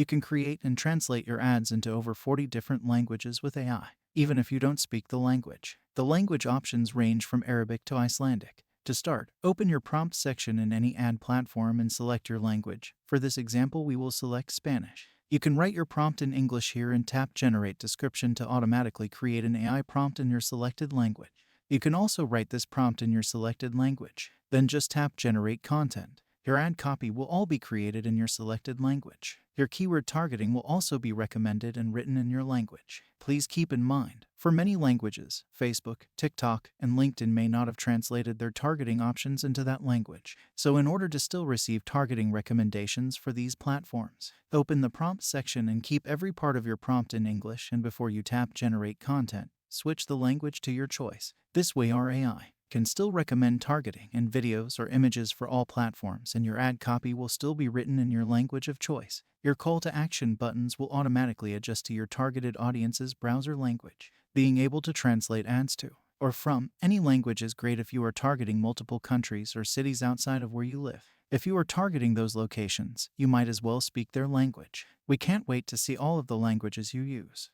can create and translate your ads into over 40 different languages with AI, even if you don't speak the language. The language options range from Arabic to Icelandic. To start, open your prompt section in any ad platform and select your language. For this example, we will select Spanish. You can write your prompt in English here and tap Generate Description to automatically create an AI prompt in your selected language. You can also write this prompt in your selected language. Then just tap Generate Content. Your ad copy will all be created in your selected language. Your keyword targeting will also be recommended and written in your language. Please keep in mind, for many languages, Facebook, TikTok, and LinkedIn may not have translated their targeting options into that language. So in order to still receive targeting recommendations for these platforms, open the prompt section and keep every part of your prompt in English, and before you tap Generate Content, switch the language to your choice. This way our AI can still recommend targeting and videos or images for all platforms, and your ad copy will still be written in your language of choice. Your call to action buttons will automatically adjust to your targeted audience's browser language. Being able to translate ads to or from any language is great if you are targeting multiple countries or cities outside of where you live. If you are targeting those locations, you might as well speak their language. We can't wait to see all of the languages you use.